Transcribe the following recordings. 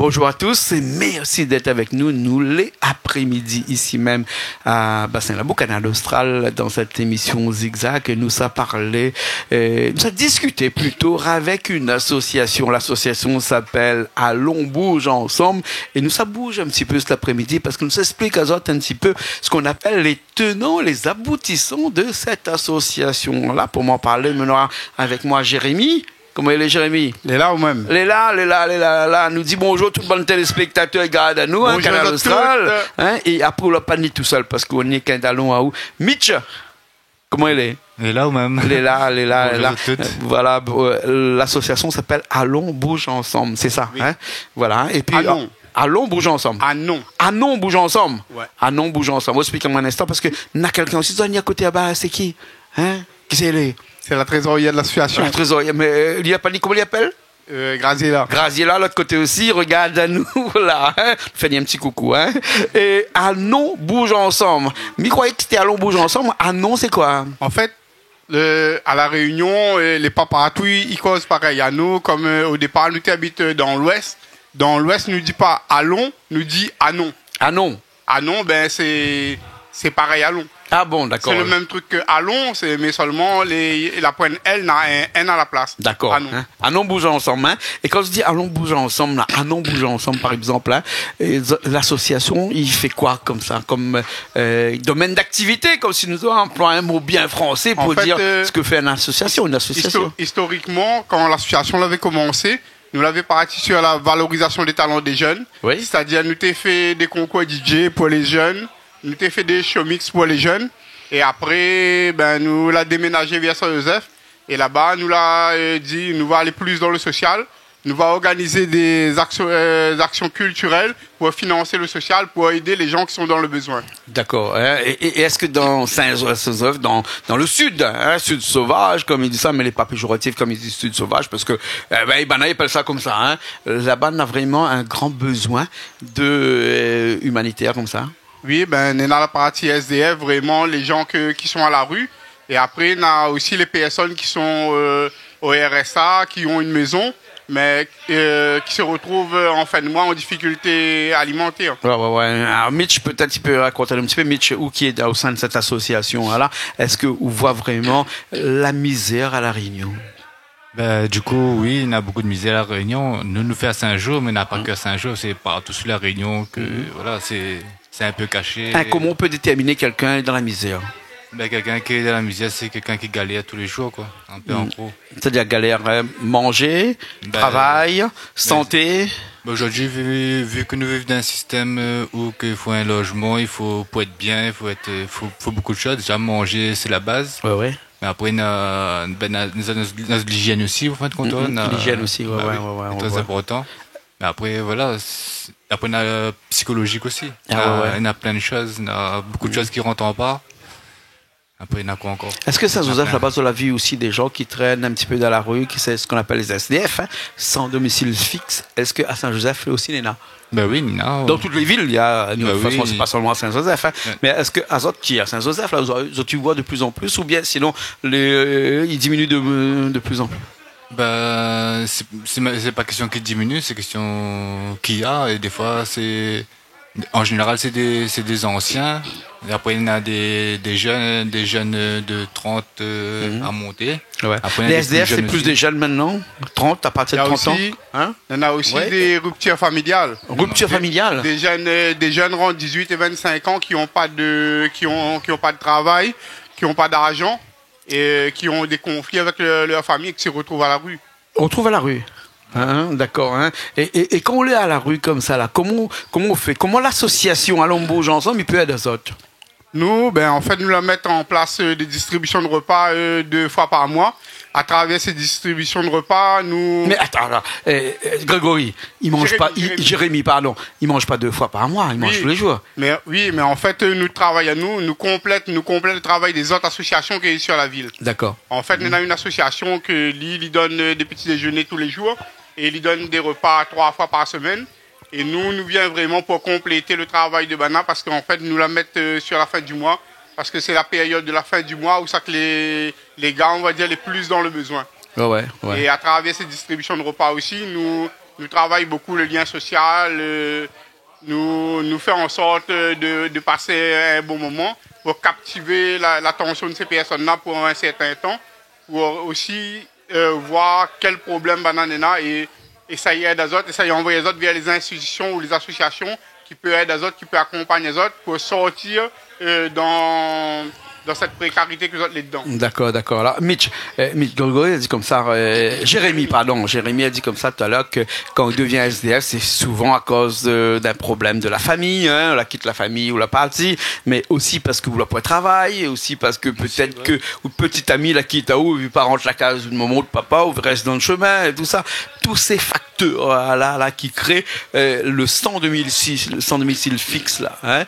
bonjour à tous et merci d'être avec nous les après-midi ici même à Bassin-Labou, Canada austral, dans cette émission Zigzag. Et nous a parlé, nous a discuté plutôt avec une association. L'association s'appelle Allons Bouge Ensemble et nous ça bouge un petit peu cet après-midi parce que nous explique à Zot un petit peu ce qu'on appelle les tenants, les aboutissants de cette association-là. Pour m'en parler, maintenant avec moi Jérémy. Comment il est, Jérémy? Il est là ou même? Il est là. Nous dit bonjour tout le monde téléspectateur, regarde à nous, hein, Canal Austral. Hein, et après, on l'a pas dit tout seul parce qu'on est qu'un talon à où. Mitch, comment il est? Il est là ou même? Il est là. Voilà, l'association s'appelle Allons Bouge Ensemble, c'est ça. Oui. Hein? Voilà. Et puis, Allons Bouge Ensemble. Allons Bouge Ensemble. Ouais. Allons Bouge Ensemble. On explique en un instant parce que il y a quelqu'un aussi qui à côté là-bas, c'est qui? Hein? Qui c'est lui? C'est la trésorière de l'association. La trésorière, mais il n'y a pas dit comment il appelle? Graziella. Graziella, l'autre côté aussi, regarde à nous, là, hein. Fais un petit coucou, hein. Et Allons Bouge Ensemble. Mais croyez que c'était Allons Bouge Ensemble. Allons, c'est quoi? En fait, à la Réunion, les paparatois, ils causent pareil à nous, comme au départ, nous habitent dans l'Ouest. Dans l'Ouest, nous dit pas Allons, nous dit Anon. Anon. Anon, ben, c'est pareil Allons. Ah bon, d'accord. C'est le même truc que Allons, mais seulement la pointe L n'a un N à la place. D'accord. Anon. Hein? Allons bouger ensemble. Hein? Et quand je dis Allons bouger ensemble, là, Allons bouger ensemble, par exemple, hein, l'association, il fait quoi comme ça, comme domaine d'activité, comme si nous employons un mot bien français pour dire ce que fait une association. Historiquement, quand l'association l'avait commencé, nous l'avons parti sur la valorisation des talents des jeunes. Oui. C'est-à-dire, nous avons fait des concours DJ pour les jeunes. Nous avons fait des showmix pour les jeunes. Et après, ben, nous l'avons déménagé vers Saint-Joseph. Et là-bas, nous l'avons dit, nous allons aller plus dans le social. Nous allons organiser des actions culturelles pour financer le social, pour aider les gens qui sont dans le besoin. D'accord. Et est-ce que dans Saint-Joseph, dans le sud, hein, sud sauvage, comme ils disent ça, mais les pas péjoratifs comme ils disent sud sauvage, parce que ils appellent ça comme ça. Hein, là-bas, on a vraiment un grand besoin de humanitaire comme ça. Oui, ben, on a la partie SDF, vraiment les gens qui sont à la rue. Et après, on a aussi les personnes qui sont au RSA, qui ont une maison, mais qui se retrouvent en fin de mois en difficulté alimentaire. Ouais. Alors, Mitch, peut-être tu peux raconter un petit peu, Mitch, où qui est au sein de cette association-là, est-ce que vous voyez vraiment la misère à La Réunion? Du coup, oui, il y a beaucoup de misère à La Réunion. Nous fait à Saint-Jean, mais il n'y a pas que à Saint-Jean, c'est partout sur La Réunion que, voilà, c'est un peu caché. Comment on peut déterminer quelqu'un dans la misère? Quelqu'un qui est dans la misère, c'est quelqu'un qui galère tous les jours, quoi. Un peu en gros. C'est-à-dire galère, manger, travail, santé. Aujourd'hui, vu que nous vivons dans un système où il faut un logement, pour être bien, il faut beaucoup de choses. Déjà, manger, c'est la base. Ouais. Mais après, on a l'hygiène aussi, vous faites compte? L'hygiène aussi, ouais. C'est très important. Mais après, voilà. Après, on a psychologique aussi. On a plein de choses. On a beaucoup de choses qui rentrent en part. Après, il y en a quoi encore? Est-ce que Saint-Joseph, là-bas, on a vu aussi des gens qui traînent un petit peu dans la rue, qui c'est ce qu'on appelle les SDF, hein, sans domicile fixe? Est-ce qu'à Saint-Joseph, aussi, il y en a? Ben oui, il y en a. Dans toutes les villes, il y a. De toute façon, c'est pas seulement à Saint-Joseph. Hein, mais est-ce que Azot, qui est à Saint-Joseph, là, tu vois de plus en plus, ou bien sinon, il diminue de plus en plus? C'est pas question qu'il diminue, c'est question qu'il y a, et des fois, en général, c'est des anciens. Et après, il y en a des jeunes de 30 à monter. Ouais. Après, les SDF, c'est plus des jeunes maintenant? 30, à partir de 30 ans? Hein? Il y en a aussi des ruptures familiales. Ruptures familiales? Des jeunes entre 18 et 25 ans qui n'ont pas de travail, qui n'ont pas d'argent et qui ont des conflits avec leur famille et qui se retrouvent à la rue. On retrouve à la rue? Hein, d'accord. Hein. Et quand on est à la rue comme ça, là, comment on fait? Comment l'association Allons Bouge Ensemble, il peut aider les autres? Nous, en fait, nous la mettons en place des distributions de repas 2 fois par mois. À travers ces distributions de repas, nous... Mais attends, là, Grégory, il mange Jérémy, pardon, il mange pas 2 fois par mois, il mange tous les jours. Mais en fait, nous travaillons à nous complète le travail des autres associations qui sont sur la ville. D'accord. En fait, nous avons une association qui lui donne des petits déjeuners tous les jours et lui donne des repas 3 fois par semaine. Et nous vient vraiment pour compléter le travail de Bana parce qu'en fait, nous la mettons sur la fin du mois parce que c'est la période de la fin du mois où ça que les gars, on va dire, les plus dans le besoin. Ouais. Et à travers ces distributions de repas aussi, nous nous travaillons beaucoup le lien social, nous fait en sorte de passer un bon moment pour captiver l'attention de ces personnes-là pour un certain temps, pour aussi voir quel problème banane a et essayer d'aider les autres, essayer d'envoyer les autres vers les institutions ou les associations qui peuvent aider les autres, qui peuvent accompagner les autres pour sortir dans cette précarité que vous êtes là-dedans. D'accord. Alors, Mitch Golgory a dit comme ça, Jérémy a dit comme ça tout à l'heure que quand on devient SDF, c'est souvent à cause d'un problème de la famille, on la quitte la famille ou la partie, mais aussi parce que vous n'avez pas de travail, aussi parce que peut-être que ou petit ami la quitte à où, vu pas rentre la case de maman ou de papa, ou reste dans le chemin, et tout ça. Tous ces facteurs là qui créent le 100 2006 fixe là,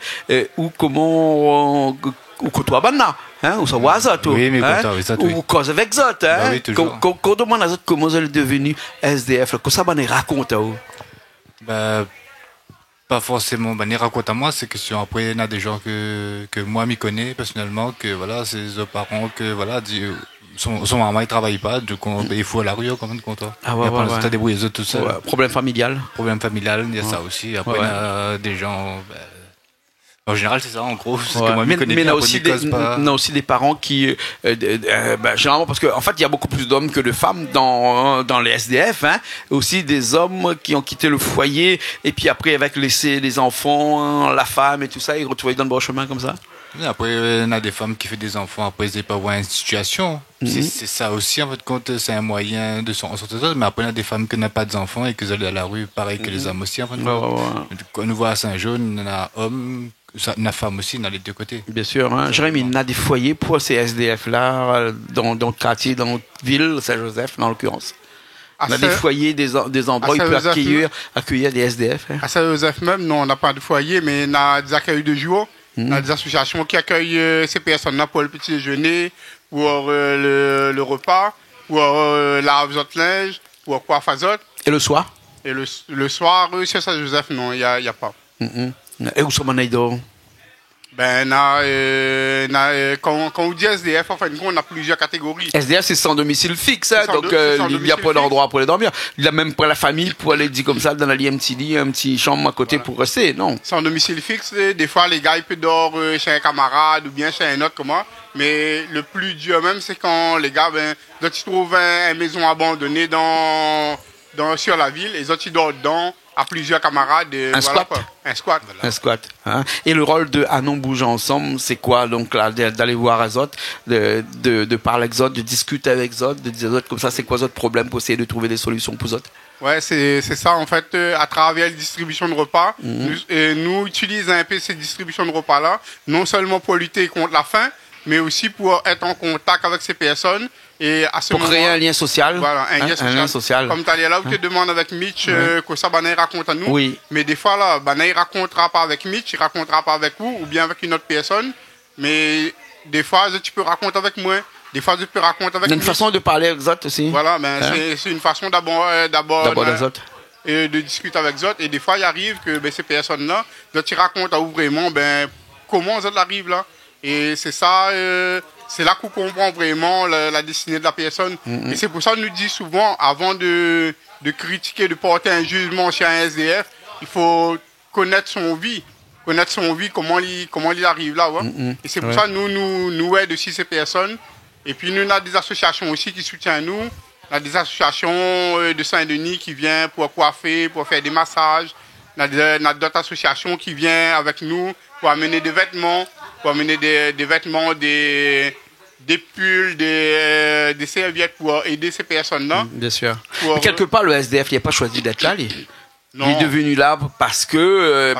ou comment ou côtoie banna, ou ça voit ça tout, ou cause avec ça, quand demande à ça comment elle est devenue SDF, que ça banne raconte à vous. Pas forcément banne raconte à moi, c'est question après il y a des gens que moi m'y connais personnellement, que voilà, c'est les parents que voilà son maman il travaille pas, du coup il faut à la rue quand même contre toi. Ah ouais. T'as débrouillé les autres tout seul. Problème familial, il y a ça aussi. Après il y a des gens. En général, c'est ça, en gros. C'est que moi, mais il y a aussi des parents qui, généralement, parce qu'en fait, il y a beaucoup plus d'hommes que de femmes dans les SDF, aussi des hommes qui ont quitté le foyer, et puis après, avec laissé les enfants, la femme et tout ça, ils retrouvent dans le bon chemin comme ça. Après, il y a des femmes qui font des enfants, après, ils n'ont pas voir une situation. C'est ça aussi, en fait, compte, c'est un moyen de s'en sortir. Mais après, il y a des femmes qui n'ont pas d'enfants et qui sont à la rue, pareil que les hommes aussi, en fait. Quand nous voit à Saint-Jean, il y a hommes, il y a femmes aussi, dans les deux côtés. Bien sûr, Jérémy, il y a des foyers pour ces SDF-là, dans le quartier, dans notre ville, Saint-Joseph, dans l'occurrence. On a des foyers, des endroits où il peut accueillir des SDF. À Saint-Joseph même, non, on n'a pas de foyer, mais on a des accueils de jour. On a des associations qui accueillent ces personnes-là pour le petit déjeuner, pour le repas, pour la linge, pour quoi faire. Et le soir? Et le soir, chez Saint-Joseph, non, il n'y a pas. Et où sont les autres? Quand on dit SDF, en fin de compte, on a plusieurs catégories. SDF, c'est sans domicile fixe, donc il n'y a pas d'endroit pour les dormir. Il a même pas la famille pour aller, dit comme ça, dans un petit chambre à côté pour rester, non? Sans domicile fixe, des fois, les gars, ils peuvent dormir chez un camarade ou bien chez un autre, comment. Mais le plus dur même, c'est quand les gars, ils trouvent une maison abandonnée sur la ville, et les autres, ils dorment dedans. À plusieurs camarades. Un squat. Voilà. Un squat. Et le rôle de Anon Bouge Ensemble, c'est quoi donc là, d'aller voir les autres, de parler avec les autres, de discuter avec les autres, de dire aux autres comme ça, c'est quoi votre problème pour essayer de trouver des solutions pour les autres? Ouais, c'est ça en fait, à travers la distribution de repas, nous utilisons un peu ces distributions de repas-là, non seulement pour lutter contre la faim, mais aussi pour être en contact avec ces personnes. Et à ce pour créer un lien social. Voilà, un lien social. Comme tu allais là où tu te demandes avec Mitch que ça, il raconte à nous. Oui. Mais des fois, là, il racontera pas avec Mitch, il racontera pas avec vous ou bien avec une autre personne. Mais des fois, tu peux raconter avec moi. Des fois, tu peux raconter avec Mitch. Il y a une façon de parler avec les autres aussi. Voilà, c'est une façon d'abord les autres. Et de discuter avec les autres. Et des fois, il arrive que ces personnes-là, tu racontes à vous vraiment comment les autres arrivent là. Et c'est ça, c'est là qu'on comprend vraiment la destinée de la personne. Et c'est pour ça qu'on nous dit souvent, avant de critiquer, de porter un jugement sur un SDF, il faut connaître son vie, comment il arrive là. Ouais. Et c'est pour ça que nous aidons aussi ces personnes. Et puis nous, on a des associations aussi qui soutiennent nous. On a des associations de Saint-Denis qui viennent pour coiffer, pour faire des massages. On a d'autres associations qui viennent avec nous pour amener des vêtements. Pour amener des vêtements, des pulls, des serviettes pour aider ces personnes-là. Bien sûr. Mais quelque part, le SDF, il n'a pas choisi d'être là. Non. Il est devenu là parce que...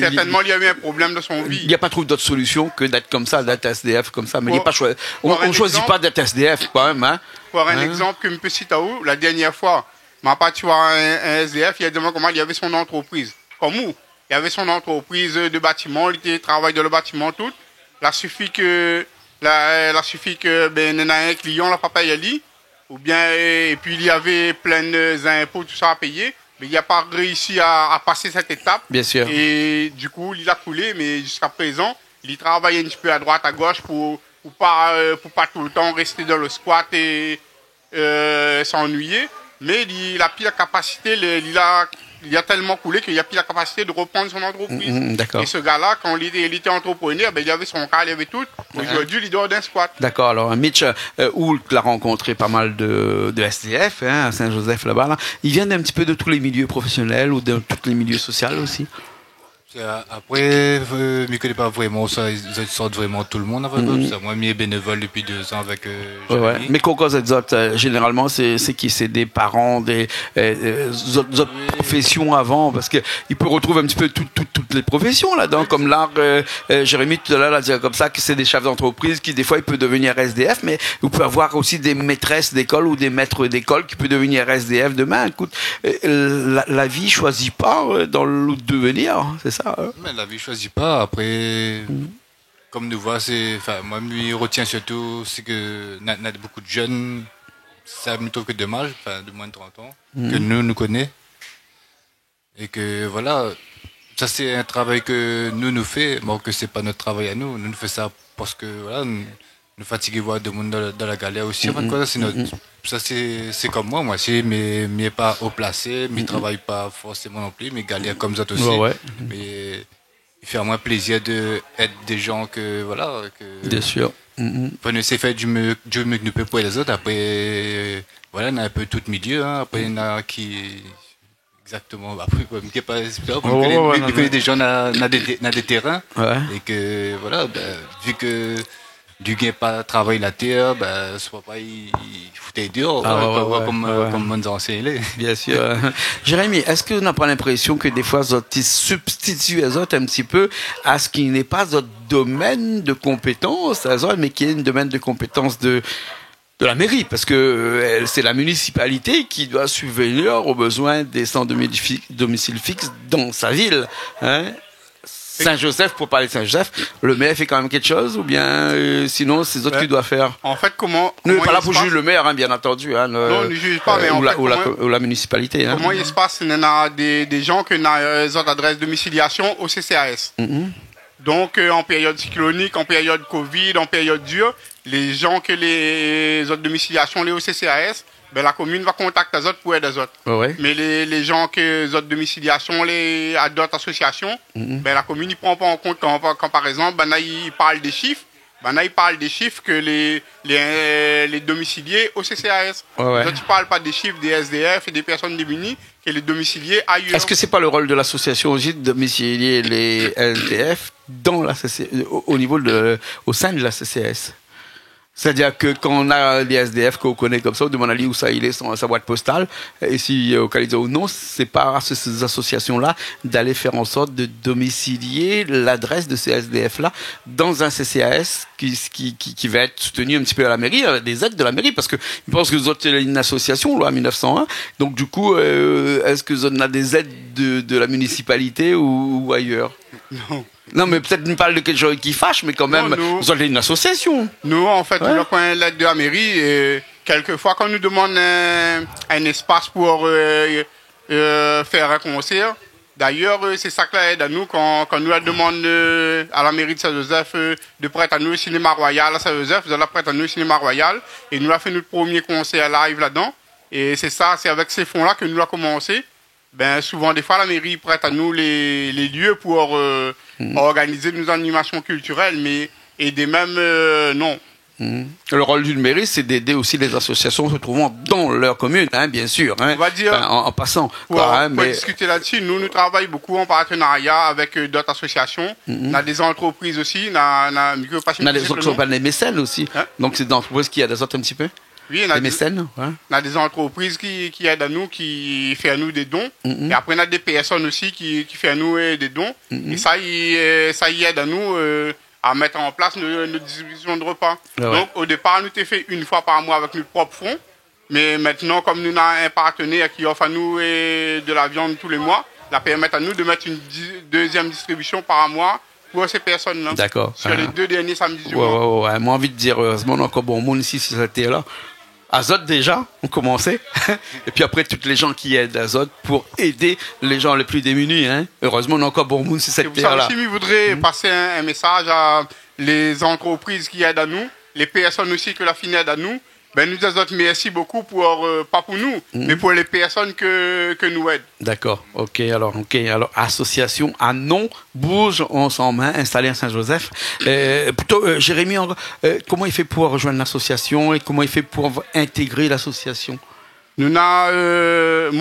certainement, il y a eu un problème dans son vie. Il n'y a pas trouvé d'autre solution que d'être comme ça, d'être SDF comme ça. Mais il n'est pas choisi. On ne choisit pas d'être SDF quand même. Pour un exemple que je peux citer, la dernière fois, ma partie un SDF, il a demandé comment il y avait son entreprise. Comme où? Il y avait son entreprise de bâtiment, il travaille dans le bâtiment tout. Il suffit que un client la papa y allait, ou bien et puis il y avait plein d'impôts tout ça à payer, mais il n'a pas réussi à passer cette étape. Bien sûr. Et du coup, il a coulé, mais jusqu'à présent, il travaille un petit peu à droite, à gauche pour pas tout le temps rester dans le squat et s'ennuyer. mais il a plus la capacité, il a tellement coulé qu'il a plus la capacité de reprendre son entreprise. D'accord. Et ce gars-là, quand il était entrepreneur, ben, il avait son car, il avait tout. Aujourd'hui, il dort d'un squat. D'accord. Alors, Mitch, Hoult l'a rencontré pas mal de SDF, hein, à Saint-Joseph là-bas. Là. Ils viennent un petit peu de tous les milieux professionnels ou de tous les milieux sociaux aussi. Après, je ne connais pas vraiment ça, ils sortent vraiment tout le monde avec eux. Moi, je suis bénévole depuis 2 ans avec Jérémy. Mais Coco Zot, généralement, c'est qui? C'est des parents, des autres professions avant, parce qu'il peut retrouver un petit peu toutes les professions là-dedans, comme l'art. Jérémy, tout à l'heure, a dit comme ça, que c'est des chefs d'entreprise qui, des fois, ils peuvent devenir SDF, mais vous pouvez avoir aussi des maîtresses d'école ou des maîtres d'école qui peuvent devenir SDF demain. Écoute, la vie choisit pas dans le devenir, c'est ça. Mais la vie ne choisit pas. Après, comme nous voit, moi, je me retiens surtout, c'est que y a beaucoup de jeunes, ça me trouve que dommage, de moins de 30 ans, que nous connaissons. Et que voilà, ça c'est un travail que nous faisons, mais que ce n'est pas notre travail à nous. Nous faisons ça parce que voilà, nous fatiguons voir des monde dans la galère aussi. Ça c'est comme moi mais pas haut placé, mais travaille pas forcément non plus, mais galère comme ça aussi. Mais il fait à moi plaisir d'aider des gens que voilà. Bien sûr. On essaie de faire du mieux que nous pouvons pour les autres. Après, voilà, on a un peu tout milieu. Hein. Après, il y en a qui exactement. Après, on connaît des gens dans des terrains et que voilà, vu que du gain pas travailler la terre, soit pas il foutait dehors, comme mon ancien. Bien sûr. Jérémy, est-ce que vous n'avez pas l'impression que des fois, vous substituez les autres un petit peu à ce qui n'est pas votre domaine de compétence, mais qui est un domaine de compétence de la mairie, parce que c'est la municipalité qui doit subvenir aux besoins des centres de domicile fixe dans sa ville, hein? Saint-Joseph, pour parler de Saint-Joseph, le maire fait quand même quelque chose ou bien sinon c'est d'autres qui doivent faire? En fait, comment nous n'est pas là pour juger le maire, hein, bien entendu. Hein, non, on ne juge pas, mais ou la municipalité. Hein. Comment il se passe? Il y a des gens qui ont des adresses de domiciliation au CCAS. Donc, en période cyclonique, en période Covid, en période dure, les gens que les autres domiciliations, les au CCAS, la commune va contacter les autres pour aider les autres. Mais les gens que les autres domiciliations, à d'autres associations, la commune ne prend pas en compte quand par exemple, ils parlent des chiffres. Ils parlent des chiffres que les domiciliés au CCAS. Donc, ils ne parlent pas des chiffres des SDF et des personnes démunies que les domiciliés ailleurs. Est-ce que ce n'est pas le rôle de l'association aussi de domicilier les SDF dans au sein de la CCAS? C'est-à-dire que quand on a des SDF qu'on connaît comme ça, on demande à lui où ça il est, sa boîte postale, et si au cas où non, c'est pas à ces associations-là d'aller faire en sorte de domicilier l'adresse de ces SDF-là dans un CCAS qui va être soutenu un petit peu à la mairie, des aides de la mairie, parce que je pense que vous êtes une association, loi 1901, donc du coup, est-ce que vous avez des aides de la municipalité ou ailleurs? Non, mais peut-être nous parle de quelque chose qui fâche, mais quand même, vous avez une association. Nous, en fait, nous avons l'aide de la mairie et quelquefois, quand nous demandons un espace pour faire un concert, d'ailleurs, c'est ça qui aide à nous quand nous demandons à la mairie de Saint-Joseph de prêter à nous le cinéma royal à Saint-Joseph, nous allons prêter à nous le cinéma royal et nous avons fait notre premier concert live là-dedans. Et c'est avec ces fonds-là que nous avons commencé. Souvent, des fois, la mairie prête à nous les lieux pour organiser nos animations culturelles, mais aider même, non. Le rôle d'une mairie, c'est d'aider aussi les associations se trouvant dans leur commune, hein, bien sûr. Hein, on va dire, en passant. Pour discuter là-dessus, nous travaillons beaucoup en partenariat avec d'autres associations. On a des entreprises aussi. On a des autres qui sont pas des mécènes aussi. Hein? Donc, c'est des entreprises qui aident les autres un petit peu. Oui, on a des entreprises qui aident à nous, qui font à nous des dons. Et après, on a des personnes aussi qui font à nous des dons. Et ça y aide à nous à mettre en place nos distributions de repas. Donc, au départ, nous t'ai fait une fois par mois avec notre propre fonds. Mais maintenant, comme nous avons un partenaire qui offre à nous de la viande tous les mois, ça permet à nous de mettre une deuxième distribution par mois pour ces personnes-là. D'accord. Sur les 2 derniers samedis du mois. Moi, envie de dire, heureusement, on a encore bon monde ici, si c'était là. Azot déjà, on commençait. Et puis après, toutes les gens qui aident Azot pour aider les gens les plus démunis. Hein. Heureusement, on a encore bon monde sur cette terre-là. Je voudrais passer un message à les entreprises qui aident à nous, les personnes aussi que la FIN aide à nous, Ben, nous disons merci beaucoup pour, pas pour nous, mais pour les personnes que nous aident. D'accord, ok. Alors, association Anon bouge ensemble, hein, installée à Saint-Joseph. Jérémy, comment il fait pour rejoindre l'association et comment il fait pour intégrer l'association? Nous avons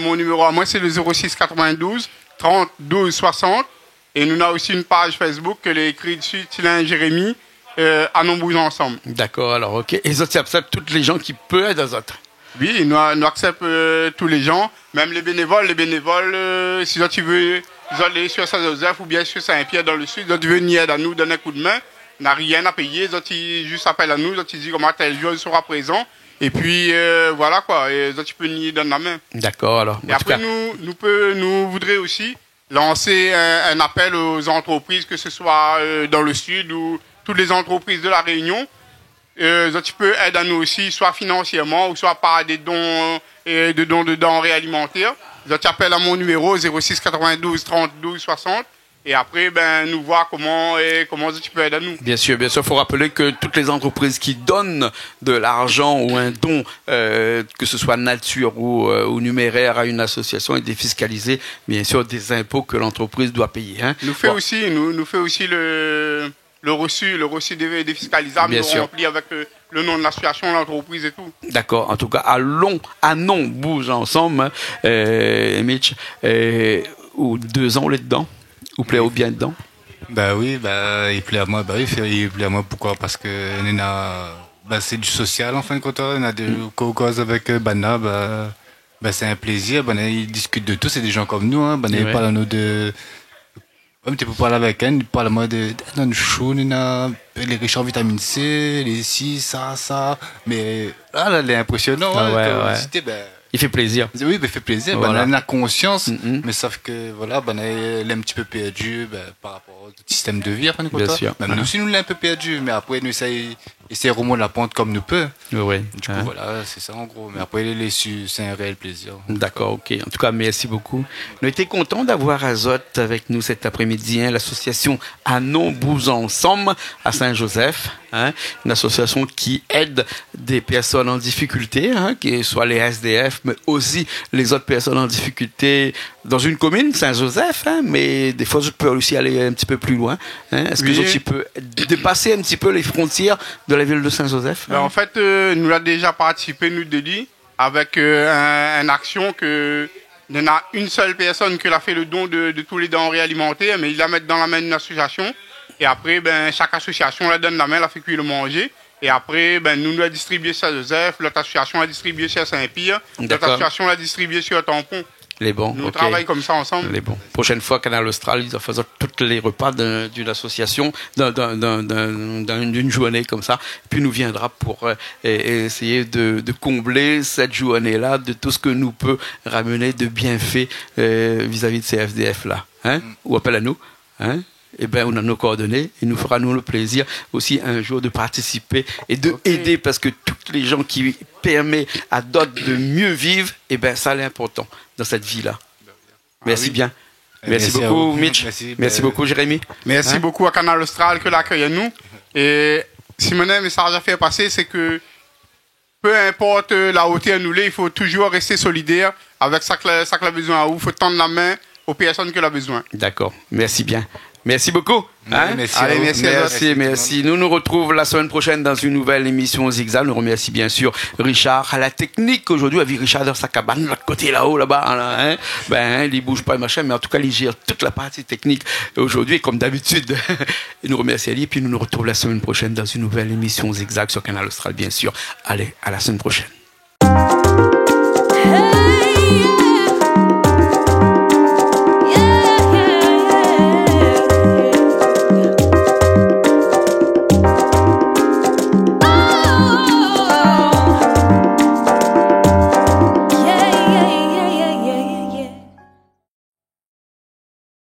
mon numéro à moi, c'est le 06 92 30 12 60. Et nous avons aussi une page Facebook que j'ai écrite dessus, Tylin Jérémy. Anon bouge ensemble. D'accord, alors ok. Et ils acceptent toutes les gens qui peuvent aider les autres. Oui, nous acceptons tous les gens, même les bénévoles. Si tu veux aller sur Saint-Joseph ou bien sur Saint-Pierre dans le sud, si tu veux venir aider à nous, donner un coup de main, on n'a rien à payer, tu juste appelles à nous, tu dis comment tel jour sera présent. Et puis voilà quoi, et tu peux nous donner la main. D'accord, alors. Et après, nous voudrions aussi lancer un appel aux entreprises, que ce soit dans le sud ou toutes les entreprises de la Réunion. Tu peux aider à nous aussi, soit financièrement ou soit par des dons de denrées alimentaires. Tu appelles à mon numéro 06 92 30 12 60. Et après, nous voir comment tu peux aider à nous. Bien sûr. Il faut rappeler que toutes les entreprises qui donnent de l'argent ou un don, que ce soit nature ou numéraire à une association, est défiscalisé, bien sûr, des impôts que l'entreprise doit payer. Hein. Nous fait aussi le reçu défiscalisable, rempli avec le nom de l'association, l'entreprise et tout. D'accord. En tout cas, Anon bouge ensemble, Mitch, ou 2 ans là-dedans. Vous plaît ou bien dedans? Bah oui, il plaît à moi. Il plaît à moi. Pourquoi? Parce que c'est du social en fin de compte. On a des causes avec Bana. C'est un plaisir. Ils discutent de tout. C'est des gens comme nous. Hein. Ils parlent à nous de. Tu peux parler avec elle. Ils parlent à moi de dans le chaud. Les riches en vitamine C, les ci, ça. Mais là, elle est impressionnante. Il fait plaisir. Oui, il fait plaisir. Voilà. Elle a conscience, mais sauf que elle est un petit peu perdue par rapport au système de vie. Bien sûr. Même nous aussi, nous l'avons un peu perdu, mais après, nous essayons de remonter la pente comme nous peut. Oui. Du coup, voilà, c'est ça en gros. Mais après, c'est un réel plaisir. D'accord, ok. En tout cas, merci beaucoup. Nous étions contents d'avoir Azot avec nous cet après-midi, l'association Anon bouge ensemble à Saint-Joseph. Une association qui aide des personnes en difficulté, qui soit les SDF, mais aussi les autres personnes en difficulté dans une commune, Saint-Joseph, mais des fois je peux aussi aller un petit peu plus loin. Est-ce que tu peux dépasser un petit peu les frontières de la ville de Saint-Joseph? En fait, nous avons déjà participé, nous Dédi, avec une action que il y en a une seule personne qui a fait le don de tous les denrées alimentaires, mais il la met dans la main d'une association. Et après, chaque association la donne la main, la fait cuire le manger. Et après, nous la distribuer sur Joseph, l'autre association la distribuer sur Saint-Pierre, l'autre association la distribuer sur Tampon. Les bons. Nous travaillons comme ça ensemble. Les bons. Prochaine fois, Canal Austral, ils faisant tous les repas d'une association, d'une journée comme ça. Puis nous viendra pour essayer de combler cette journée-là de tout ce que nous peut ramener de bienfaits vis-à-vis de ces FDF-là. Ou appel à nous. On a nos coordonnées et nous fera le plaisir aussi un jour de participer et de aider, parce que toutes les gens qui permettent à d'autres de mieux vivre, ça c'est important dans cette vie-là. Merci bien. Merci beaucoup, Mitch. Merci beaucoup, Jérémy. Merci beaucoup à Canal Austral que l'accueille à nous. Et si mon message à faire passer, c'est que peu importe la hauteur nous l'est, il faut toujours rester solidaire avec ça que a besoin à vous. Il faut tendre la main aux personnes qui ont besoin. D'accord. Merci bien. Merci beaucoup. Merci. Nous nous retrouvons la semaine prochaine dans une nouvelle émission Zigzag. Nous remercions bien sûr Richard à la technique aujourd'hui, avec Richard dans sa cabane, de l'autre côté là-bas. Il bouge pas machin, mais en tout cas, il gère toute la partie technique aujourd'hui, comme d'habitude. Et nous remercions Ali, et puis nous nous retrouvons la semaine prochaine dans une nouvelle émission Zigzag sur Canal Austral, bien sûr. Allez, à la semaine prochaine.